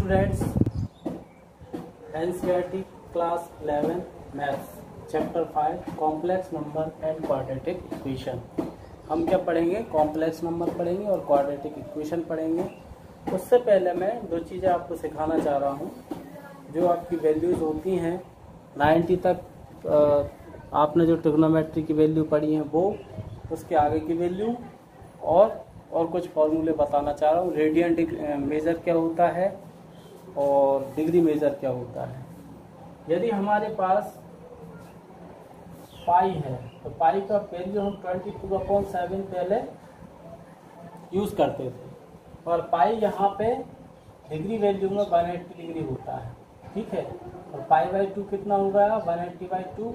Students, NCERT class 11 maths chapter 5 complex number and quadratic equation. हम क्या पढ़ेंगे? Complex number पढ़ेंगे और क्वाड्रेटिक इक्वेशन पढ़ेंगे। उससे पहले मैं दो चीज़ें आपको सिखाना चाह रहा हूँ। जो आपकी वैल्यूज़ होती हैं 90 तक, आपने जो ट्रिग्नोमेट्री की वैल्यू पढ़ी है वो, उसके आगे की वैल्यू और कुछ फॉर्मूले बताना चाह रहा हूँ। रेडियन मेज़र क्या होता है और डिग्री मेज़र क्या होता है। यदि हमारे पास पाई है तो पाई का वैल्यू हम 22/7 पहले यूज़ करते थे, और पाई यहाँ पे डिग्री वैल्यू में 180 डिग्री होता है, ठीक है। और पाई/2 कितना हो गया? 180/2,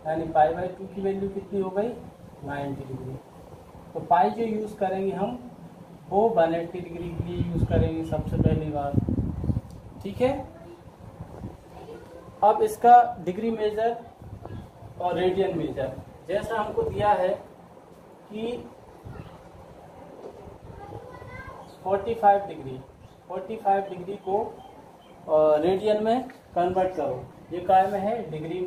यानी पाई/2 की वैल्यू कितनी हो गई? 90 डिग्री। तो पाई जो यूज़ करेंगे हम वो 180 डिग्री के लिए यूज़ करेंगे सबसे पहली बार, ठीक है। अब इसका डिग्री मेजर और रेडियन मेजर जैसा हमको दिया है कि 45 डिग्री को रेडियन में कन्वर्ट करो। ये काय में है? डिग्री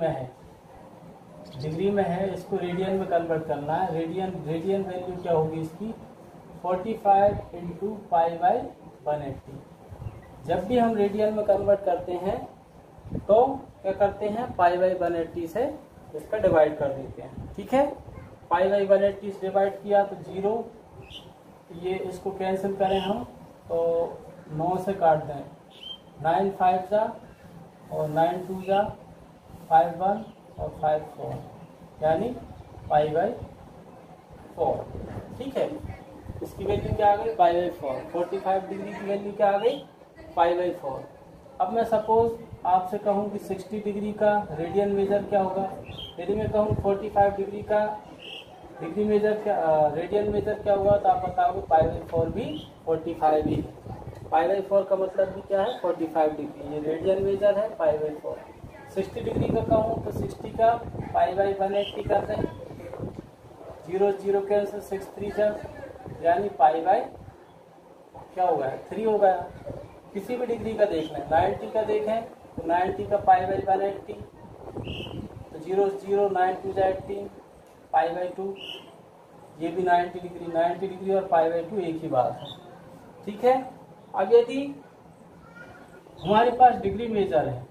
में है, इसको रेडियन में कन्वर्ट करना है। रेडियन वैल्यू क्या होगी इसकी? 45 इंटू पाई/180। जब भी हम रेडियन में कन्वर्ट करते हैं तो क्या करते हैं? पाई/180 से इसका डिवाइड कर देते हैं, ठीक है। पाई/180 से डिवाइड किया तो 0, ये इसको कैंसिल करें हम तो 9 से काट दें, 9 5 जा और 9 2 जा, 5 1 और 5 4, यानी पाई/4, ठीक है। इसकी वैल्यू क्या आ गई? पाई/4। 45 डिग्री की वैल्यू क्या आ गई? पाई/4। अब मैं सपोज आपसे कहूँ कि 60 डिग्री का रेडियन मेजर क्या होगा। यदि मैं कहूँ 45 डिग्री का डिग्री मेजर क्या, रेडियन मेजर क्या होगा, तो आप बताओगे पाई/4 भी 45 ही है। पाई/4 का मतलब भी क्या है? 45 डिग्री। ये रेडियन मेजर है पाई/4। 60 डिग्री का कहूँ तो 60 का पाई/180 कर दें, 0 0 कैंसिल, 6 3 जा, यानी क्या हो गया? 3 हो गया। किसी भी डिग्री का देख लें, 90 का देखें तो 90 का पाई/180, तो 0 0 9 2 जा 18, पाई/2। ये भी 90 डिग्री और पाई/2 एक ही बात है, ठीक है। अब यदि हमारे पास डिग्री मेजर है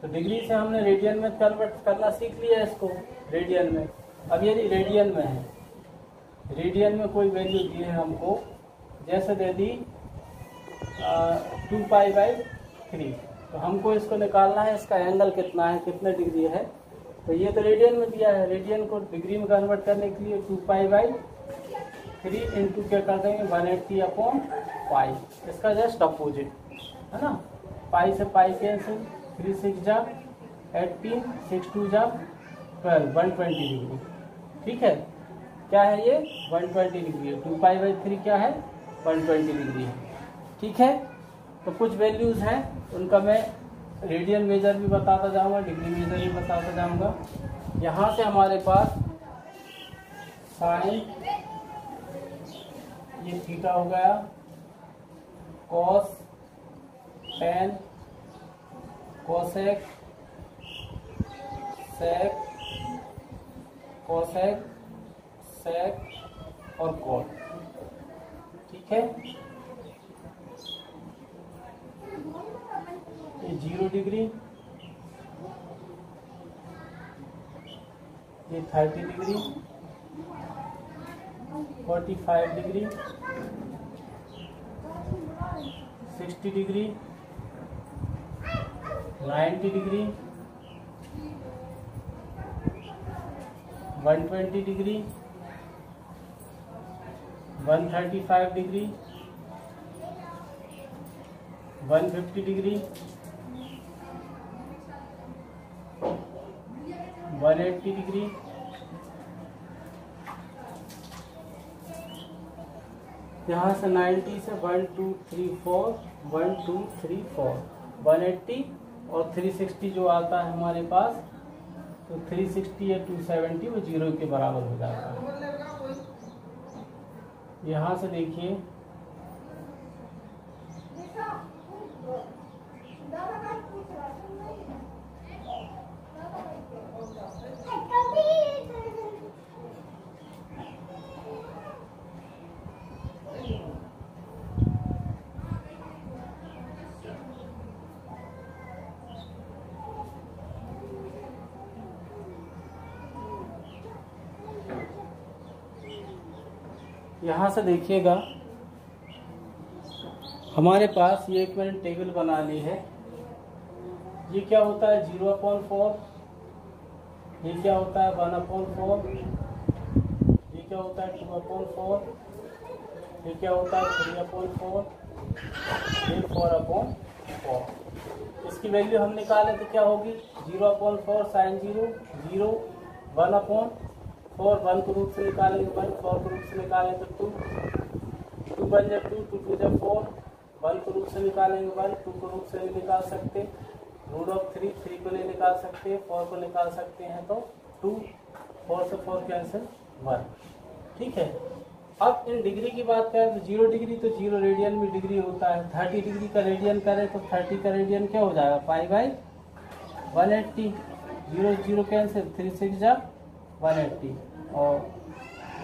तो डिग्री से हमने रेडियन में कन्वर्ट करना सीख लिया इसको, रेडियन में। अब यदि रेडियन में है, रेडियन में कोई वैल्यू दी है हमको, जैसे दे दी 2π/3, तो हमको इसको निकालना है, इसका एंगल कितना है, कितने डिग्री है। तो ये तो रेडियन में दिया है, रेडियन को डिग्री में कन्वर्ट करने के लिए 2π/3 इंटू क्या कर देंगे? 180/पाई। इसका जस्ट अपोजिट है ना। पाई से पाई कैंसिल, 3 6 जा 18, 6 2 जा 12, 120 डिग्री, ठीक है। क्या है ये? 120 डिग्री है। 2π/3 क्या है? 120 डिग्री है, ठीक है। तो कुछ वैल्यूज हैं, उनका मैं रेडियन मेजर भी बताता जाऊंगा, डिग्री मेजर भी बताता जाऊंगा। यहाँ से हमारे पास साइन, ये थीटा हो गया, कॉस, टेन, कोसेक, सेक, कोसेक, सेक और कॉट, ठीक है। ये 0 डिग्री, ये 30 degree, 45 degree, 60 degree, 90 degree, 120 degree, 135 degree, 150 degree, 180 degree, यहाँ से 90 से 1 2 3 4, 1 2 3 4, 180 और 360 जो आता है हमारे पास, तो 360 या 270 वो 0 के बराबर हो जाता है। यहाँ से देखिए यहाँ से देखिएगा हमारे पास ये एक मैंने टेबल बना ली है। ये क्या होता है 0/4, ये क्या होता है 1/4, ये क्या होता है 2/4, ये क्या होता है 3/4, ये 4/4। इसकी वैल्यू हम निकालें तो क्या होगी 0/4 sin 0 0, 1/4 1 को रूट से निकालेंगे 1, 4 को रूट से निकालें तो 2, 2 बन जाए 2, 2 2 जाए 4, 1 को रूट से निकालेंगे 1, 2 को रूट से नहीं निकाल सकते, √3 3 को नहीं निकाल सकते, 4 को निकाल सकते हैं तो 2, 4 से 4 कैंसिल 1। ठीक है। अब इन डिग्री की बात करें तो 0 डिग्री तो 0 रेडियन में डिग्री होता है। 30 डिग्री का रेडियन करें तो 30 का रेडियन क्या हो जाएगा π/180, 0 0 कैंसिल, 3 6 जा 180 और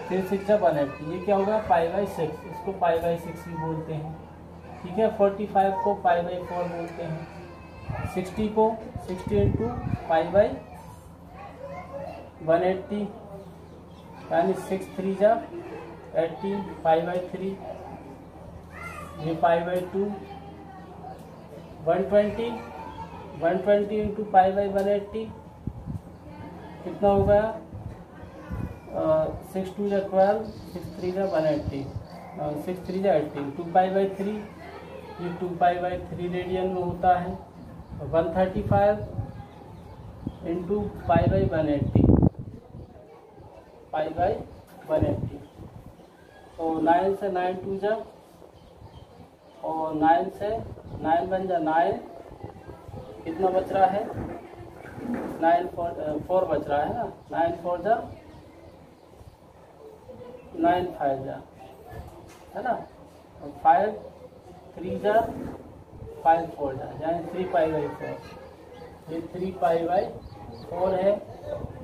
3 6 जा 180, ये क्या होगा π/6, इसको π/6 भी बोलते हैं। ठीक है। 45 को π/4 बोलते हैं, 60 को 60 इंटू π/180 यानी 6 3 जा 80, π/3, ये π/2, 120 इंटू π/180 कितना हो गया 6 2 जा 12, 6 3 जा 180, 6 3 जा 18, 2π/3, ये 2π/3 रेडियन में होता है। 135 इंटू π/180, π/180 तो 9 से 9 2 जा और 9 से 9 बन जा 9, कितना बच रहा है 9 4 बच रहा है ना, 9 4 जा 9 5 जा है ना, 5 3 जा 5 4 जा यानी 3π/4, ये 3π/4 है।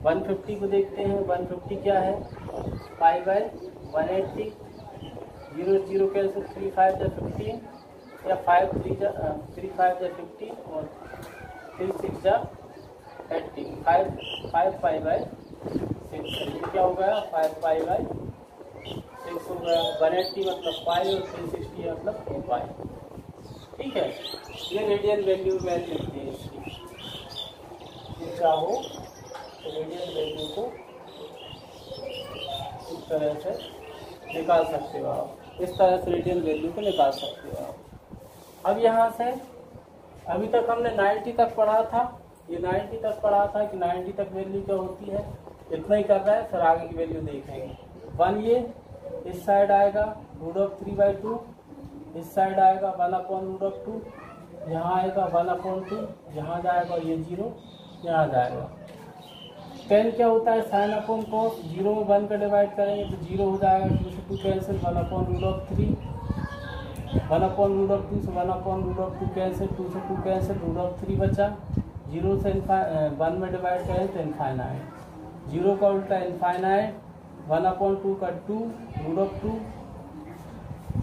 150 को देखते हैं, 150 क्या है π/180, 0 0 कैंसिल, 3 5 जा 15 या 5 3 जा 3 5 जा 15 और 3 6 जा 80, 5 π/6, ये क्या हो गया 5 π/6 हो गया। 180 मतलब पाई और 360 मतलब 2π। ठीक है। ये रेडियन वैल्यू मैंने लिख दी है इसकी। ये चाहो तो रेडियन वैल्यू को इस तरह से निकाल सकते हो आप, इस तरह से रेडियन वैल्यू को निकाल सकते हो आप। अब यहाँ से अभी तक हमने 90 तक पढ़ा था, ये 90 तक पढ़ा था कि 90 तक वैल्यू क्या होती है, इतना ही कर रहा है, फिर आगे की वैल्यू देखेंगे। 1 ये इस साइड आएगा √3/2, इस साइड आएगा 1/√2, यहाँ आएगा 1/2, यहाँ जाएगा ये 0, यहाँ जाएगा। 10 क्या होता है sin/cos, 0 में 1 का डिवाइड करेंगे तो 0 हो जाएगा, 2 से 2 कैंसिल, 1/√3, 1/√2 से 1/√2 कैंसिल, 2 से 2 कैंसिल, √3 बचा, 0 से 1 में डिवाइड करें तो इनफाइनाइट, 0 का उल्टा इनफाइनाइट, 1/2 का 2, √2,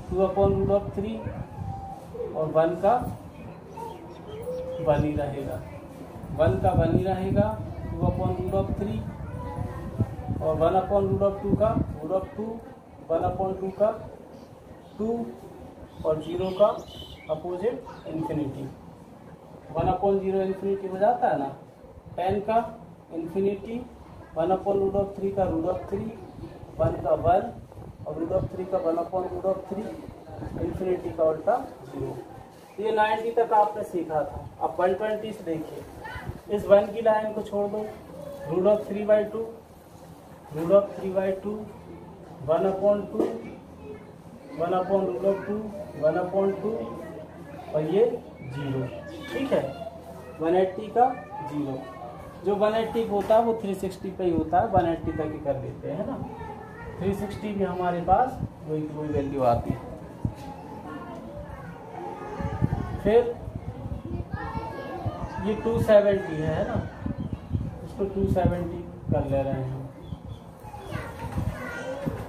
2/√3 और 1 का 1 ही रहेगा, 1 का 1 ही रहेगा, 2/√3 और 1/√2 का √2, 1/2 का 2 और 0 का अपोजिट इन्फिनिटी, 1/0 इन्फिनिटी हो जाता है ना, 10 का इन्फिनिटी, 1/√3 का √3, 1 का 1 और √3 का 1/√3, इन्फिनिटी का उल्टा 0। ये 90 तक आपने सीखा था। अब 120 से देखिए, इस 1 की लाइन को छोड़ दो, √3/2, 1/2, 1/2, 1/√2, 1/2 और ये 0। ठीक है। 180 का 0, जो 180 होता है वो 360 पे ही होता है, 180 तक ही कर देते हैं ना, 360 भी हमारे पास वही वैल्यू आती है। फिर ये 270 है ना, इसको 270 कर ले रहे हैं हम।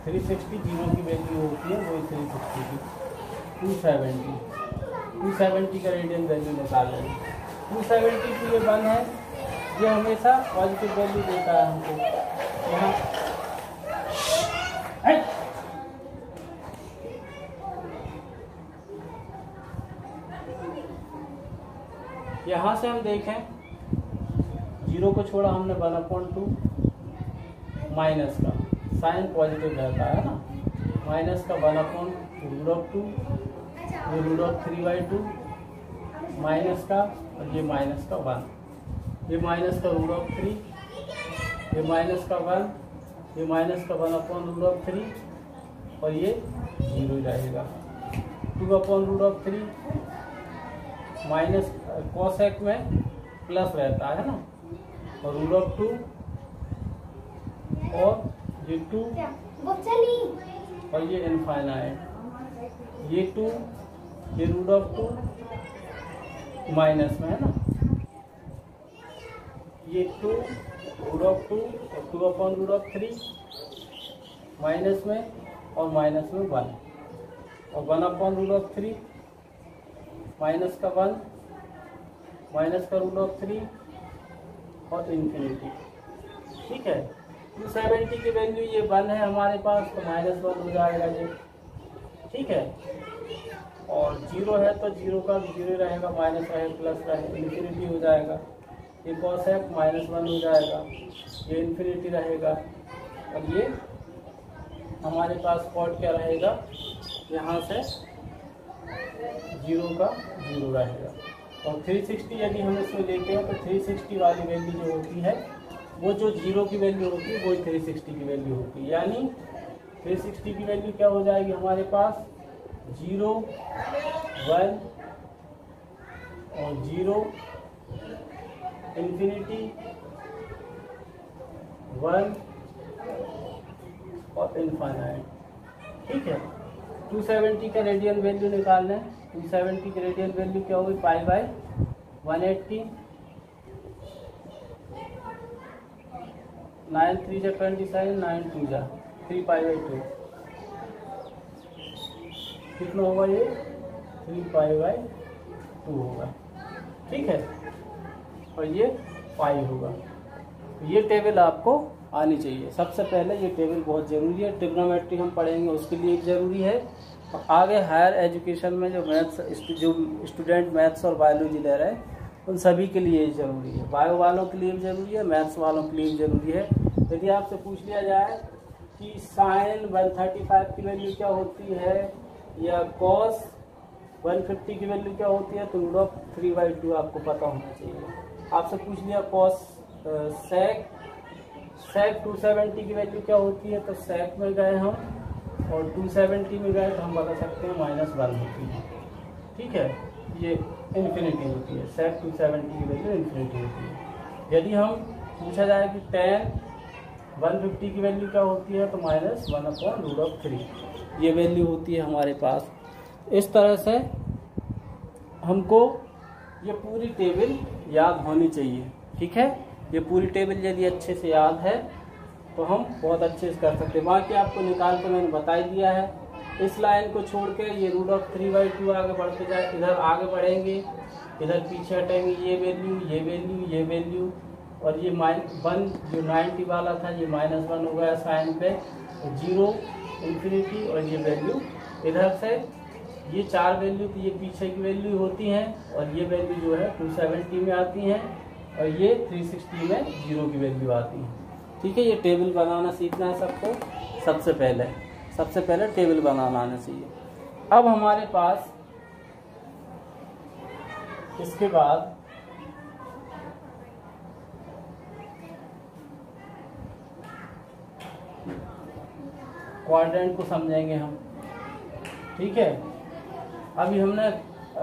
360 0 की वैल्यू होती है, वही 360 की 270 का रेडियन वैल्यू निकाल रहे हैं। 270 की ये 1 है, ये हमेशा पॉजिटिव वैल्यू देता है हमको। यहाँ यहाँ से हम देखें 0 को छोड़ा हमने 1/2 माइनस का साइन पॉजिटिव रहता है ना, माइनस का 1/√2 ये √3/2 माइनस का, और ये माइनस का 1, ये माइनस का √3, ये माइनस का 1, ये माइनस का 1/√3 और ये 0 रहेगा। 2/√3 माइनस कोसेक में प्लस रहता है ना, और √2 और ये 2 और ये इनफाइनाइट, ये 2 ये √2 माइनस में है ना, ये 2 √2 और 2/√3 माइनस में, और माइनस में 1 और 1/√3 माइनस का 1 माइनस का √3 और इन्फिनिटी। ठीक है, 270 की वैल्यू ये 1 है हमारे पास, तो -1 हो जाएगा ये। ठीक है, और 0 है तो 0 का 0 रहेगा, माइनस रहे प्लस रहे, इन्फिनिटी हो जाएगा। ये कोसेक -1 हो जाएगा, ये इन्फिनिटी रहेगा, और ये हमारे पास कॉट क्या रहेगा, यहाँ से 0 का 0 रहेगा। और 360 यदि हम इसमें लेते हैं तो 360 वाली वैल्यू जो होती है, वो जो 0 की वैल्यू होती है वही 360 की वैल्यू होती है। यानी 360 की वैल्यू क्या हो जाएगी हमारे पास, 0 1 और 0 इन्फिनिटी 1 और इनफाइनाइट। ठीक है, 270 का रेडियन वैल्यू निकालना है। 270 की रेडियन वैल्यू क्या होगी, π/180, 9 3 जा 27, 9 2 जा 3π/2, कितना होगा ये, 3π/2 होगा। ठीक है, और ये पाई होगा। ये टेबल आपको आनी चाहिए। सबसे पहले ये टेबल बहुत ज़रूरी है, ट्रिग्नोमेट्री हम पढ़ेंगे उसके लिए ज़रूरी है, और आगे हायर एजुकेशन में जो स्टूडेंट मैथ्स और बायोलॉजी ले रहे हैं उन सभी के लिए ज़रूरी है। बायो वालों के लिए भी ज़रूरी है, मैथ्स वालों के लिए भी ज़रूरी है। यदि आपसे पूछ लिया जाए कि साइन 135 की वैल्यू क्या होती है या कॉस 150 की वैल्यू क्या होती है, तो √3/2 आपको पता होना चाहिए। आपसे पूछ लिया कॉस सेक 270 की वैल्यू क्या होती है, तो सेक में गए हम और 270 में गए तो हम बता सकते हैं -1 होती है। ठीक है, ये इन्फिनिटी होती है, सेक 270 की वैल्यू इन्फिनिटी होती है। यदि हम पूछा जाए कि tan 150 की वैल्यू क्या होती है, तो -1/√3 ये वैल्यू होती है हमारे पास। इस तरह से हमको ये पूरी टेबल याद होनी चाहिए। ठीक है, ये पूरी टेबल यदि अच्छे से याद है तो हम बहुत अच्छे से कर सकते हैं। बाकी आपको निकाल के मैंने बता ही दिया है। इस लाइन को छोड़ के ये √3/2 आगे बढ़ते जाए, इधर आगे बढ़ेंगे, इधर पीछे हटेंगे, ये वैल्यू ये वैल्यू ये वैल्यू, और ये -1 जो 90 वाला था ये -1 हो गया साइन पे, 0 इन्फिनिटी, और ये वैल्यू इधर से ये 4 वैल्यू तो ये पीछे की वैल्यू होती हैं, और ये वैल्यू जो है 270 में आती हैं, और ये 360 में 0 की वैल्यू आती है। ठीक है, ये टेबल बनाना सीखना है सबको। सबसे पहले टेबल बनाना आना चाहिए। अब हमारे पास इसके बाद क्वाड्रेंट को समझेंगे हम। ठीक है, अभी हमने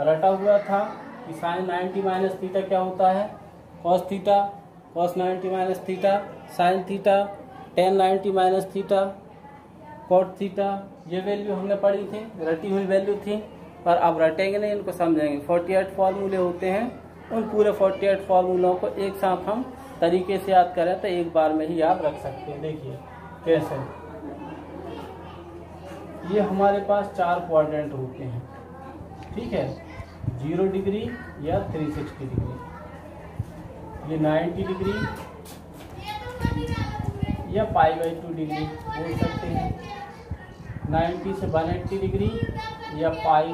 रटा हुआ था कि साइन 90 माइनस थीटा क्या होता है, cos theta, cos 90 minus theta, sine theta, tan 90 minus theta, cot theta. ये वैल्यू हमने पढ़ी थी, रटी हुई वैल्यू थी, पर अब रटेंगे नहीं, इनको समझेंगे। 48 फार्मूले होते हैं, उन पूरे 48 फार्मूलों को एक साथ हम तरीके से याद करें तो एक बार में ही याद रख सकते हैं। देखिए कैसे, ये हमारे पास 4 क्वाड्रेंट होते हैं। ठीक है, 0 डिग्री या 360 डिग्री, ये 90 डिग्री या π/2 डिग्री बोल सकते हैं, 90 से 180 डिग्री या पाई,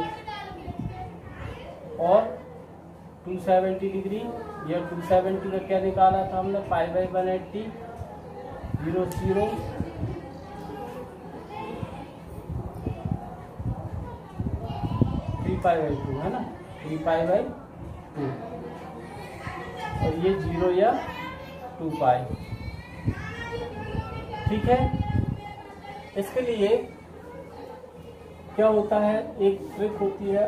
और 270 डिग्री, या 270 का क्या निकाला था हमने, पाई बाई 180, 0 0 3 पाई बाई 2 है ना, 3 पाई बाई 2, और ये 0 या 2 पाई। ठीक है, इसके लिए क्या होता है, एक ट्रिक होती है,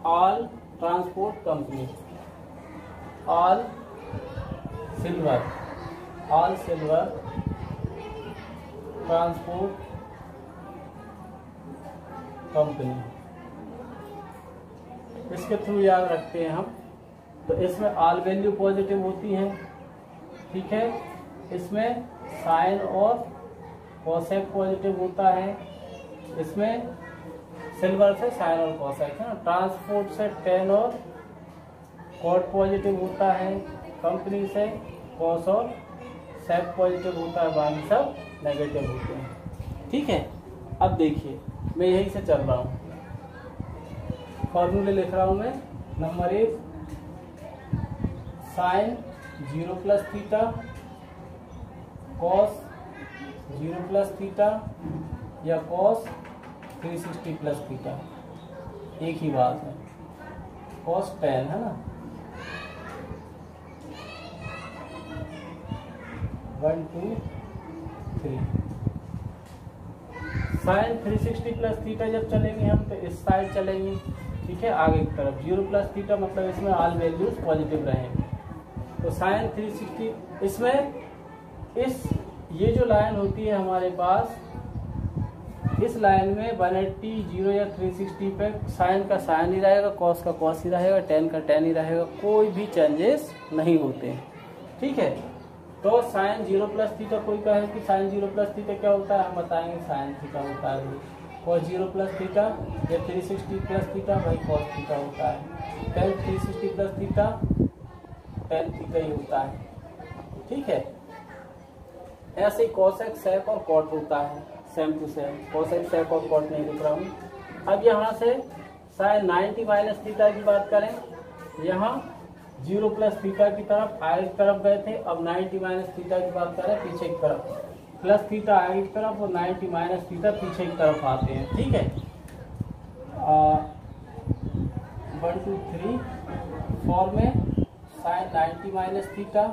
all transport company, all silver transport company, इसके थ्रू याद रखते हैं हम। तो इसमें ऑल वैल्यू पॉजिटिव होती हैं, ठीक है, इसमें साइन और कोसेक पॉजिटिव होता है, इसमें सिल्वर से साइन और कोसेक है ना, ट्रांसपोर्ट से टेन और कॉट पॉजिटिव होता है, कंपनी से कॉस और सेक पॉजिटिव होता है, बाकी सब नेगेटिव होते हैं। ठीक है, अब देखिए मैं यहीं से चल रहा हूँ, फॉर्मूले लिख रहा हूँ मैं। Number 1 sine 0 plus theta, cos 0 plus theta, या कॉस 360 प्लस थीटा, एक ही बात है, कॉस 10 है ना, 1 2 3। साइन 360 प्लस थीटा जब चलेंगे हम तो इस साइड चलेंगे, ठीक है, आगे की तरफ। 0 प्लस थीटा मतलब इसमें ऑल वैल्यूज पॉजिटिव रहेंगे, तो साइन 360 इसमें ये जो लाइन होती है हमारे पास, इस लाइन में 180 0 या 360 पे साइन का साइन ही रहेगा, कॉस का कॉस ही रहेगा, टेन का टेन ही रहेगा, कोई भी चेंजेस नहीं होते हैं। ठीक है, तो साइन 0 प्लस थीटा, कोई कहे कि साइन 0 प्लस थीटा क्या होता है, हम बताएंगे साइन थीटा होता है, कॉस 0 प्लस थीटा या 360 प्लस थीटा भाई कॉस थीटा होता है, tan 360 plus theta tan theta ही होता है। ठीक है, ऐसे ही कोसेक सेक और कॉट होता है, same to same, cosec sec और कॉट नहीं लिख रहा हूँ। अब यहाँ से साइन 90 माइनस थीटा की बात करें, यहाँ 0 प्लस थीटा की तरफ आगे की तरफ गए थे, अब 90 माइनस थीटा की बात करें पीछे की तरफ, प्लस थीटा आगे की तरफ और 90 माइनस थीटा पीछे की तरफ आते हैं। ठीक है, 1 2 3 4 में sine 90 minus theta,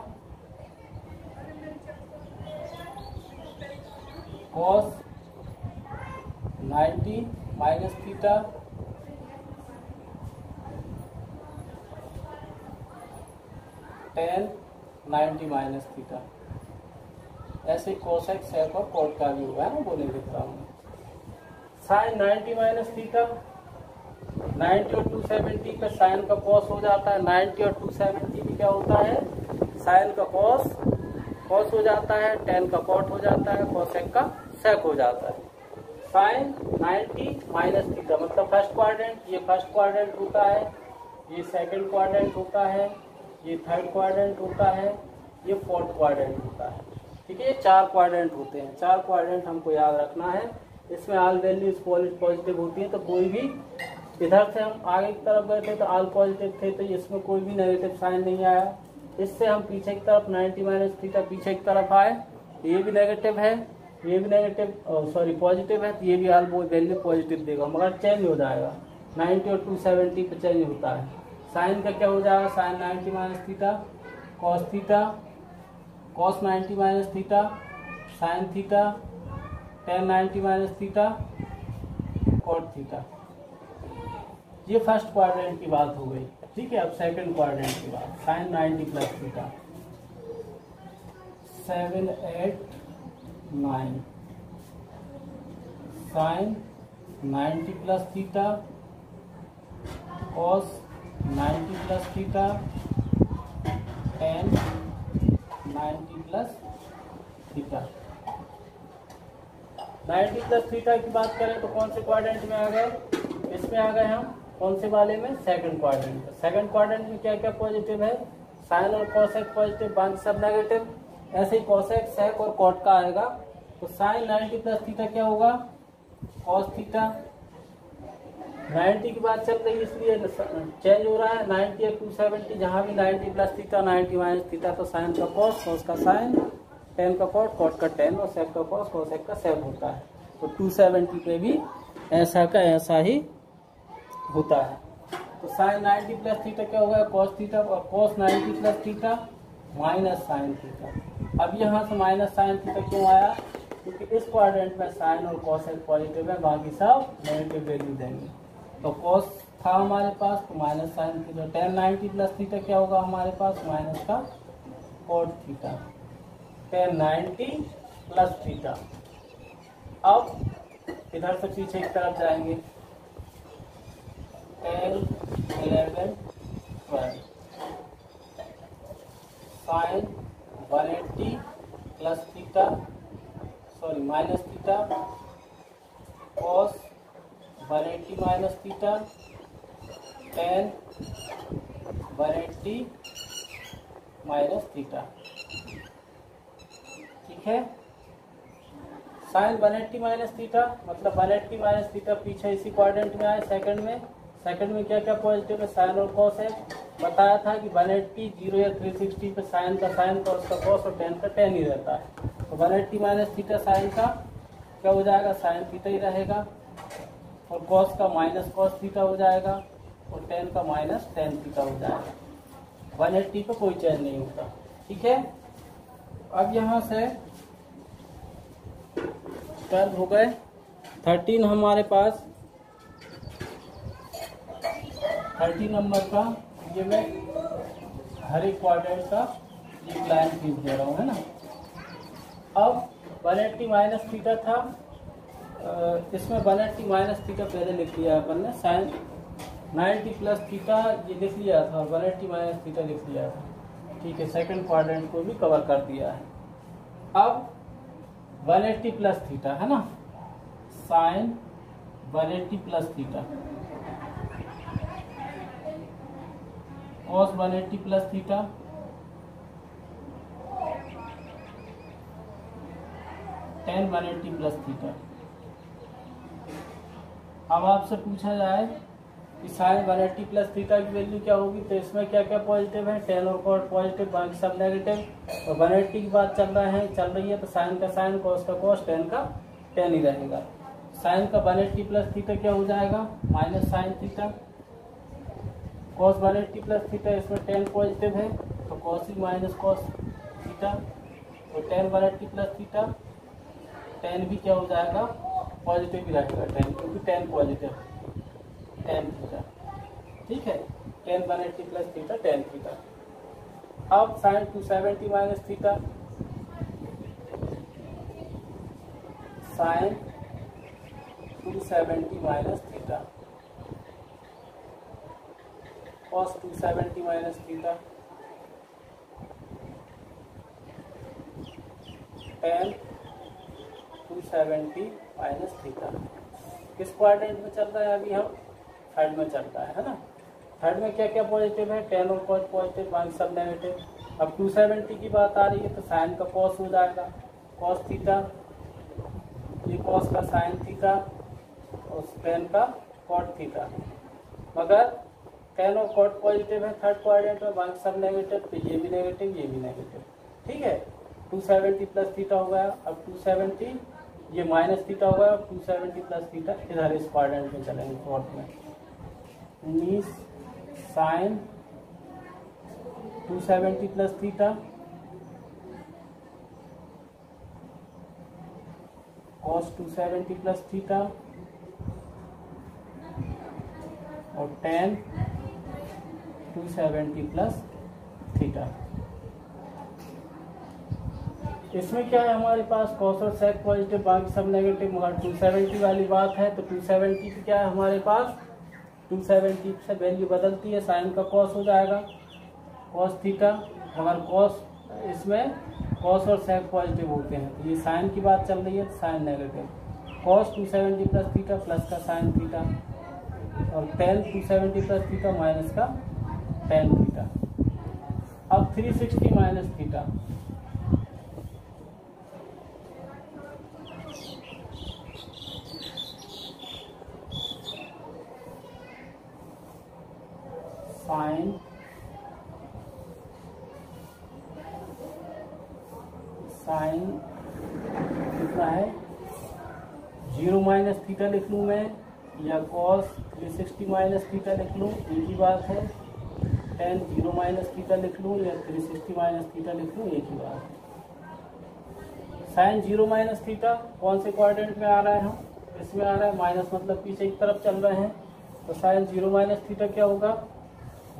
cos 90 minus theta, tan 90 minus theta. ऐसे कोसेक सेक और कॉट का भी हुआ है ना, बोले लिख रहा हूँ। साइन 90 माइनस थीटा, 90 और 270 पे साइन का कॉस हो जाता है, 90 और 270 में क्या होता है, साइन का कॉस हो जाता है, टेन का कॉट हो जाता है, कोसेक का सेक हो जाता है। साइन 90 माइनस थीटा मतलब फर्स्ट क्वाड्रेंट, ये फर्स्ट क्वाड्रेंट होता है, ये सेकंड क्वाड्रेंट होता है, ये थर्ड क्वाड्रेंट होता है, ये फोर्थ क्वाड्रेंट होता है। ठीक है, ये 4 क्वाड्रेंट होते हैं, 4 क्वाड्रेंट हमको याद रखना है। इसमें ऑल वैल्यूज पॉजिटिव होती है, तो कोई भी इधर से हम आगे की तरफ गए थे तो ऑल पॉजिटिव थे, तो इसमें कोई भी नेगेटिव साइन नहीं आया। इससे हम पीछे की तरफ 90 माइनस थीटा पीछे की तरफ आए, ये भी नेगेटिव है, ये भी नेगेटिव सॉरी पॉजिटिव है, तो ये भी ऑल वैल्यू पॉजिटिव देगा, मगर चेंज हो जाएगा, 90 और 270 पे चेंज होता है। साइन का क्या हो जाएगा, sine 90 minus theta, cos 90 minus theta, sine theta, tan 90 minus theta, cot theta. ये फर्स्ट क्वाड्रेंट की बात हो गई। ठीक है, अब सेकंड क्वाड्रेंट की बात, sine 90 plus theta, 7 8 9, sine 90 plus theta, cos 90 plus theta, tan 90 plus theta. 90 plus theta की बात करें तो कौन से क्वाड्रेंट में आ गए, इसमें आ गए हम, कौन से वाले में, सेकंड क्वाड्रेंट में। सेकंड क्वाड्रेंट में क्या क्या पॉजिटिव है, साइन और कोसेक पॉजिटिव, बाकी सब नेगेटिव। ऐसे ही कोसेक सेक और कॉट का आएगा, तो साइन 90 प्लस थीटा क्या होगा, कॉस थीटा, 90 की बात चल रही है इसलिए चेंज हो रहा है 90 या 270, जहाँ भी 90 प्लस थीटा 90 माइनस थीटा, तो साइन का कॉस, कॉस का साइन, टेन का कॉट, कॉट का टेन और सेक का कॉस, कोसेक का सेक होता है। तो 270 पे भी ऐसा का ऐसा ही होता है। तो साइन 90 प्लस थीटा क्या होगा, कॉस थीटा, और cos 90 plus theta minus sine theta. अब यहाँ से माइनस साइन थीटा क्यों आया, क्योंकि इस क्वाड्रेंट में साइन और कॉसेक पॉजिटिव है, बाकी सब नेगेटिव वैल्यू देंगे। तो कॉस था हमारे पास तो minus sine theta, tan 90 plus theta क्या होगा हमारे पास, माइनस का cot theta, tan 90 plus theta. अब इधर से पीछे की तरफ जाएंगे, 10 11 12 sine 180 plus theta, sorry minus theta, cos 180 minus theta, tan 180 minus theta. ठीक है, साइन 180 माइनस थीटा मतलब 180 माइनस थीटा पीछे इसी क्वाड्रेंट में आए। सेकंड में क्या क्या पॉजिटिव है, साइन और कॉस है। बताया था कि 180 0 या 360 पे साइन का साइन, कॉस का कॉस और टेन का टेन ही रहता है। तो 180 माइनस थीटा साइन का क्या हो जाएगा, साइन थीटा ही रहेगा, और कॉस का माइनस कॉस थीटा हो जाएगा, और टेन का माइनस टेन थीटा हो जाएगा। 180 पे कोई चेंज नहीं होता। ठीक है, अब यहाँ से 12 हो गए, 13 हमारे पास 30 नंबर का, ये मैं हर एक क्वाड्रेंट का एक लाइन खींच दे रहा हूँ, है ना। अब 180 माइनस थीटा था, इसमें 180 माइनस थीटा पहले लिख लिया अपन ने, साइन 90 प्लस थीटा ये लिख लिया था, और 180 माइनस थीटा लिख लिया था। ठीक है, सेकंड क्वाड्रेंट को भी कवर कर दिया है। अब 180 प्लस थीटा है ना, sine 180 plus theta, cos 180 plus theta, tan 180 plus theta. अब आपसे पूछा जाए कि साइन 180 प्लस थीटा की वैल्यू क्या होगी, तो इसमें क्या क्या पॉजिटिव है, टेन और कॉट पॉजिटिव, बाकी सब नेगेटिव। और 180 की बात चल रही है तो साइन का साइन, कॉस का कॉस, टेन का टेन ही रहेगा। साइन का 180 प्लस थीटा क्या हो जाएगा, minus sine theta, cos 180 plus theta, इसमें टेन पॉजिटिव है तो कॉस ही माइनस कॉस थीटा, तो टेन 180 प्लस थीटा, टेन भी क्या हो जाएगा, पॉजिटिव ही रहेगा टेन, क्योंकि टेन पॉजिटिव है, टेन थीटा। ठीक है, ten 180 plus theta tan theta. अब sign 270 minus theta, sine 270 minus theta, cos 270 minus theta, tan 270 minus theta. किस क्वाड्रेंट में चल रहा है, अभी हम थर्ड में चल रहा है ना। थर्ड में क्या क्या पॉजिटिव है, टेन और कॉस पॉजिटिव, बाकी सब नेगेटिव। अब 270 की बात आ रही है तो साइन का कॉस हो जाएगा, कॉस थीटा, ये कॉस का साइन थीटा, और टेन का कॉट थीटा। मगर टेन और कॉट पॉजिटिव है थर्ड क्वाड्रेंट में, बाकी सब नेगेटिव, तो ये भी नेगेटिव, ये भी नेगेटिव। ठीक है, 270 प्लस थीटा हो गया। अब 270 ये माइनस थीटा हो गया, 270 प्लस थीटा इधर इस क्वाड्रेंट में चलेंगे फोर्थ में, means sign 270 plus theta, cos 270 plus theta, और टेन 270 प्लस थीटा। इसमें क्या है हमारे पास, कॉस और सेक पॉजिटिव, बाकी सब नेगेटिव, मगर 270 वाली बात है तो 270 की क्या है हमारे पास, 270 से वैल्यू बदलती है, साइन का कॉस हो जाएगा, कॉस थीटा, मगर कॉस इसमें कॉस और सेक पॉजिटिव होते हैं, तो ये साइन की बात चल रही है तो sine negative, cos 270 plus theta plus का साइन थीटा, और टेन 270 प्लस थीटा माइनस का टेन थीटा। अब 360 माइनस थीटा, साइन कितना है 0 माइनस थीटा लिख लूँ मैं, या कॉस 360 माइनस थीटा लिख लूँ, एक ही बात है। टेन 0 माइनस थीटा लिख लूँ या 360 माइनस थीटा लिख लूँ, एक ही बात है। साइन 0 माइनस थीटा कौन से क्वाड्रेंट में आ रहा है, हम इसमें आ रहा है, माइनस मतलब पीछे की तरफ चल रहे हैं, तो साइन 0 माइनस थीटा क्या होगा,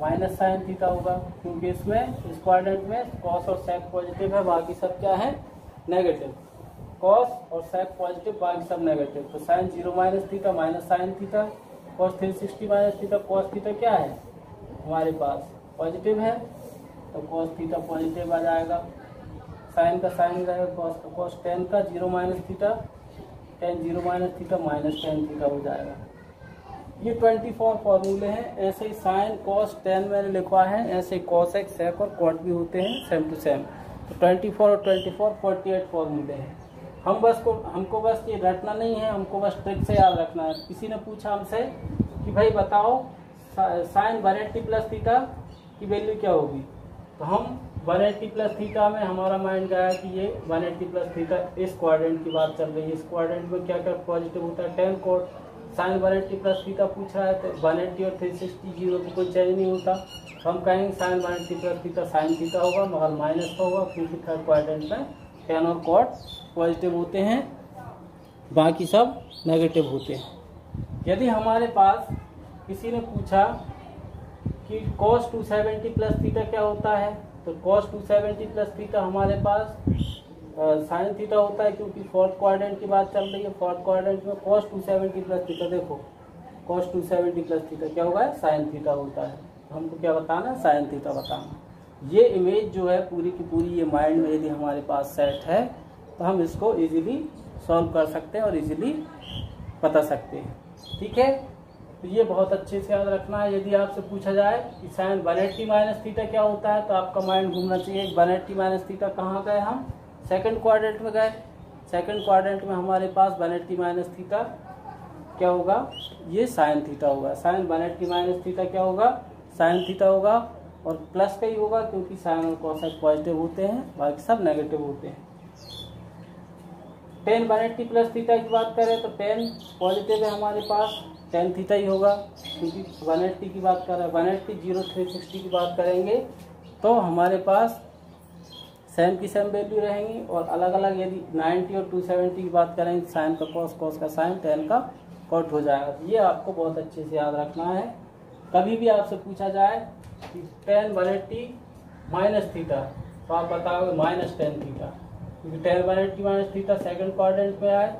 माइनस साइन थीटा होगा, क्योंकि इसमें इस क्वाड्रेंट में कॉस और सेक पॉजिटिव है, बाकी सब क्या है नेगेटिव। कॉस और सेक पॉजिटिव, बाकी सब नेगेटिव। तो sine 0 minus theta minus sine theta, cos 360 minus theta, cos theta क्या है हमारे पास पॉजिटिव है, तो कॉस थीटा पॉजिटिव आ जाएगा। साइन का साइन रहेगा, कॉस का कॉस, टेन का 0 minus theta, ten 0 minus theta minus tan theta हो जाएगा। ये 24 फॉर्मूले हैं। ऐसे ही साइन कॉस टेन मैंने लिखवा है, ऐसे कॉस एक्स सेक और कॉट भी होते हैं सेम टू सेम। तो 24 और 24 48 फॉर्मूले हैं। हमको बस ये रटना नहीं है, हमको बस ट्रिक से याद रखना है। किसी ने पूछा हमसे कि भाई बताओ साइन 180 प्लस थीटा की वैल्यू क्या होगी, तो हम 180 प्लस थीटा में हमारा माइंड गया कि ये 180 प्लस थीटा इस क्वाड्रेंट की बात चल रही है। इस क्वाड्रेंट में क्या क्या पॉजिटिव होता है, tan cot. Sine 180 plus theta पूछ रहा है, तो 180 और 360 जीरो तो कोई चेंज नहीं होता, तो हम कहेंगे sine 180 plus theta sine theta होगा, मगर माइनस का होगा, क्योंकि थर्ड क्वाड्रेंट में टेन और कॉट पॉजिटिव होते हैं, बाकी सब नेगेटिव होते हैं। यदि हमारे पास किसी ने पूछा कि cos 270 प्लस थीटा क्या होता है, तो cos 270 प्लस थीटा हमारे पास साइन थीटा होता है, क्योंकि फोर्थ क्वाड्रेंट की बात चल रही है। फोर्थ क्वाड्रेंट में cos 270 प्लस थीटा, देखो cos 270 प्लस थीटा क्या होगा, साइन थीटा होता है। हमको क्या बताना है, साइन थीटा बताना। ये इमेज जो है पूरी की पूरी ये माइंड में यदि हमारे पास सेट है, तो हम इसको इजीली सॉल्व कर सकते हैं और इजीली बता सकते हैं। ठीक है, तो ये बहुत अच्छे से याद रखना है। यदि आपसे पूछा जाए कि साइन 180 माइनस थीटा क्या होता है, तो आपका माइंड घूमना चाहिए 180 माइनस थीटा कहाँ गए, हम सेकंड क्वाड्रेंट में गए। सेकंड क्वाड्रेंट में हमारे पास 180 माइनस थीटा क्या होगा, ये साइन थीटा होगा। साइन 180 माइनस थीटा क्या होगा, साइन थीटा होगा, और प्लस का ही होगा, क्योंकि साइन और कॉसेक पॉजिटिव होते हैं, बाकी सब नेगेटिव होते हैं। टेन 180 प्लस थीटा की बात करें तो टेन पॉजिटिव है हमारे पास, टेन थीटा ही होगा, क्योंकि 180 की बात कर रहे हैं। 180 0 360 की बात करेंगे तो हमारे पास सेम की सेम वैल्यू रहेंगी, और अलग अलग यदि 90 और 270 की बात करेंगे, साइन का कॉस, कॉस का साइन, टेन का कॉट हो जाएगा। ये आपको बहुत अच्छे से याद रखना है। कभी भी आपसे पूछा जाए कि टेन 180 माइनस थीटा, तो आप बताओगे माइनस टेन थीटा, क्योंकि tan 180 minus theta second quadrant में आए,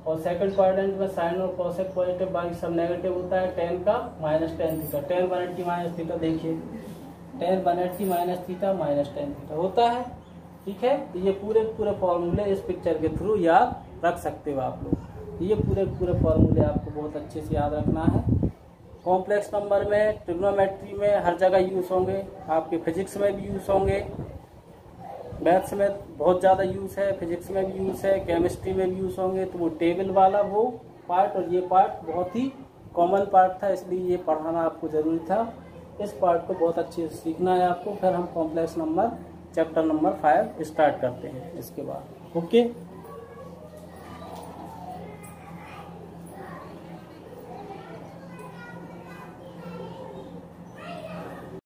और सेकंड क्वाड्रेंट में साइन और कॉसेक पॉजिटिव, बाकी सब नेगेटिव होता है। टेन का minus tan theta, tan 180 minus theta, देखिए tan 180 minus theta minus tan theta होता है। ठीक है, तो ये पूरे फॉर्मूले इस पिक्चर के थ्रू याद रख सकते हो आप लोग। ये पूरे फॉर्मूले आपको बहुत अच्छे से याद रखना है। कॉम्प्लेक्स नंबर में, ट्रिग्नोमेट्री में हर जगह यूज होंगे, आपके फिजिक्स में भी यूज होंगे, मैथ्स में बहुत ज़्यादा यूज़ है, फिजिक्स में भी यूज़ है, केमिस्ट्री में भी यूज़ होंगे। तो वो टेबल वाला वो पार्ट और ये पार्ट बहुत ही कॉमन पार्ट था, इसलिए ये पढ़ाना आपको ज़रूरी था। इस पार्ट को बहुत अच्छे से सीखना है आपको। फिर हम complex number chapter number 5 start करते हैं इसके बाद। ओके।